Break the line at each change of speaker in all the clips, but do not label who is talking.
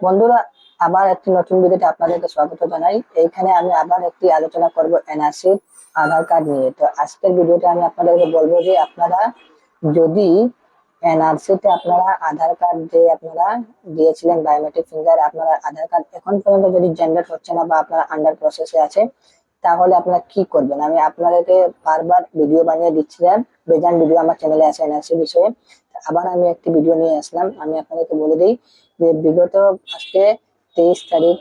বন্ধুরা, আবার একটি নতুন ভিডিওতে আপনাদেরকে স্বাগত জানাই। এইখানে আমি আবার একটি আলোচনা করব এনআরসি আধার কার্ড নিয়ে। তো আজকের ভিডিওতে আমি আপনাদেরকে বলবো যে আপনারা যদি এনআরসিতে আপনারা আধার কার্ড যে আপনারা দিয়েছিলেন বায়োমেট্রিক ফিঙ্গার, আপনারা আধার কার্ড এখন পর্যন্ত যদি জেনারেট হচ্ছে না বা আপনারা আন্ডার প্রসেসে আছে, তাহলে আপনারা কি করবেন আমি আপনাদেরকে বারবার ভিডিও বানিয়ে দিচ্ছিলাম। বেজান ভিডিও আমার চ্যানেলে আছে এনআরসি বিষয়ে। আবার আমি একটি ভিডিও নিয়ে আসলাম। আমি আপনাদেরকে বলে দিই যে বিগত আজকে 23 তারিখ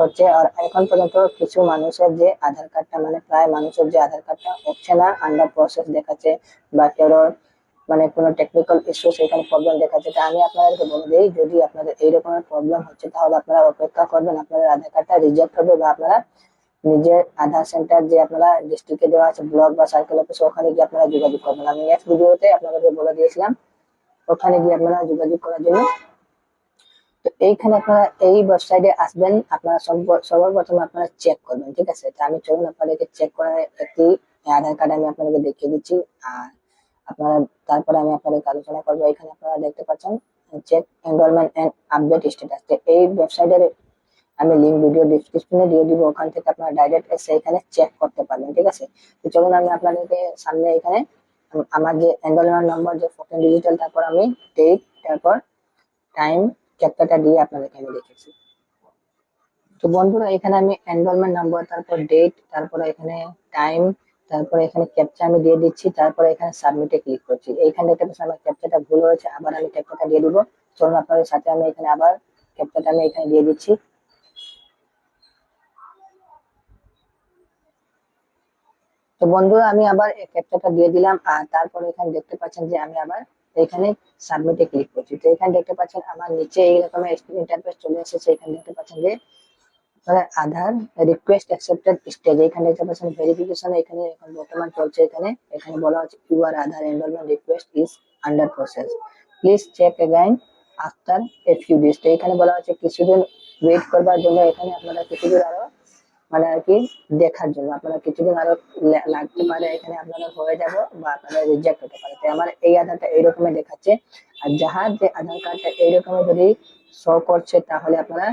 হচ্ছে, আর এখন পর্যন্ত কিছু মানুষের যে আধার কার্ডটা মানে প্রায় মানুষের যে আধার কার্ডটা হচ্ছে না, আন্ডার প্রসেস দেখাচ্ছে বা কেউ মানে কোনো টেকনিক্যাল ইস্যু সেখানে প্রবলেম দেখাচ্ছে। তা আমি আপনাদেরকে বলে দিই, যদি আপনাদের এই রকমের প্রবলেম হচ্ছে তাহলে আপনারা অপেক্ষা করবেন, আপনাদের আধার কার্ডটা রিজেক্ট হবে বা আপনারা নিজের আধার সেন্টার যে আপনারা ডিস্ট্রিক্টে দেওয়া আছে ব্লক বা সার্কেল অফিস, ওখানে গিয়ে আপনারা যোগাযোগ করবেন। আমি নেক্সট ভিডিওতে আপনাদেরকে বলে দিয়েছিলাম ওখানে গিয়ে আপনারা যোগাযোগ করার জন্য। তো এইখানে আপনারা এই ওয়েবসাইটে আসবেন, আপনারা সর্বপ্রথম আপনারা চেক করবেন, ঠিক আছে? তো আমি চলুন আপনাদেরকে চেক করার একটি আধার কার্ড আমি আপনাদেরকে দেখিয়ে দিচ্ছি। আর আপনারা তারপরে আমি আপনাদেরকে আলোচনা করবো। এখানে আপনারা দেখতে পাচ্ছেন check enrollment and update status. এই ওয়েবসাইটের আমি লিঙ্ক ভিডিও ডিসক্রিপশনে দিয়ে দিব, ওখান থেকে আপনারা ডাইরেক্ট এসে এখানে চেক করতে পারবেন, ঠিক আছে? তো চলুন আমি আপনাদেরকে সামনে এখানে আমার যে এনরোলমেন্ট নম্বর যে 14 ডিজিটাল, তারপর আমি ডেট, তারপর টাইম ক্যাপচাটা দিয়ে আপনাদেরকে আমি দেখেছি। তো বন্ধুরা, এখানে আমি এনরোলমেন্ট নাম্বার, তারপর ডেট, তারপরে এখানে টাইম, তারপরে এখানে ক্যাপচা আমি দিয়ে দিচ্ছি, তারপরে এখানে সাবমিটে ক্লিক করছি। এইখানে দেখতে পাচ্ছেন আমার ক্যাপচাটা ভুল হয়েছে, আবার আমি ক্যাপচাটা দিয়ে দিব। চলুন আপনাদের সাথে আমি এখানে আবার ক্যাপচাটা আমি এখানে দিয়ে দিচ্ছি। তো বন্ধুরা, আমি আবার এই ক্যাপচাটা দিয়ে দিলাম, আর তারপরে এখানে দেখতে পাচ্ছেন যে আমি আবার এখানে সাবমিটে ক্লিক করছি। তো এখানে দেখতে পাচ্ছেন আমার নিচে এইরকম ইন্টারফেস চলে এসেছে। এখানে দেখতে পাচ্ছেন যে আধার রিকোয়েস্ট অ্যাকসেপ্টেড স্টেজ, এখানে দেখতে পাচ্ছেন ভেরিফিকেশন এখানে এখন বর্তমান চলছে। এখানে এখানে বলা হচ্ছে your Aadhaar enrollment request is under process, please check again after a few days. তো এখানে বলা হচ্ছে কিছুদিন ওয়েট করবার জন্য, এখানে আপনারা কিছুদিন আরো মানে আর কি দেখার জন্য আপনারা কিছুদিন আরো লাগতে পারে, এখানে আপনারা হয়ে যাব বা আপনারা রিজেক্ট হতে পারে। তো আমার এই আধারটা এইরকমের দেখাচ্ছে, আর যাহার যে আধার কার্ডটা এইরকমের যদি শো করছে, তাহলে আপনারা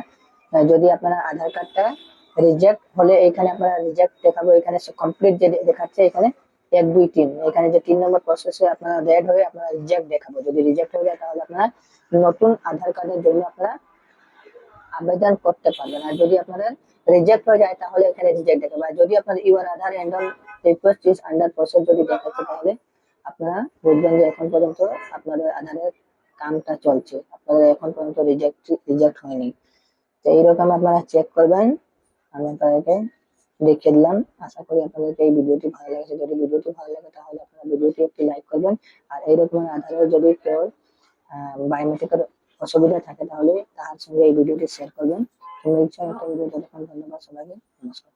যদি আপনারা আধার কার্ডটা রিজেক্ট হলে এখানে আপনারা রিজেক্ট দেখাবো। এখানে কমপ্লিট যে দেখাচ্ছে এখানে 1 2 3, এখানে যে 3 নম্বর প্রসেসে আপনারা রেড হয়ে আপনারা রিজেক্ট দেখাবো। যদি রিজেক্ট হয়ে যায় তাহলে আপনারা নতুন আধার কার্ডের জন্য আপনারা আবেদন করতে পারবেন। আর যদি আপনাদের রিজেক্ট হয়ে যায় তাহলে এখানে রিজেক্ট দেখাবে। আর যদি আপনার your Aadhaar enroll request is under process যদি দেখাচ্ছে, তাহলে আপনারা বুঝবেন যে এখন পর্যন্ত আপনাদের আধারের কামটা চলছে, আপনাদের এখন পর্যন্ত রিজেক্ট হয়নি। তো এইরকম আপনারা চেক করবেন। আমি আপনাদেরকে দেখিয়ে দিলাম। আশা করি আপনাদেরকে এই ভিডিওটি ভালো লেগেছে। যদি ভিডিওটি ভালো লাগে তাহলে আপনারা ভিডিওটি একটি লাইক করবেন। আর এইরকম আধারের যদি কেউ বায়োমেট্রিকের অসুবিধা থাকে তাহলে তার সঙ্গে এই ভিডিওটি শেয়ার করবেন। তুমি ইচ্ছা একটা ভিডিও, ততক্ষণ ধন্যবাদ সবাইকে, নমস্কার।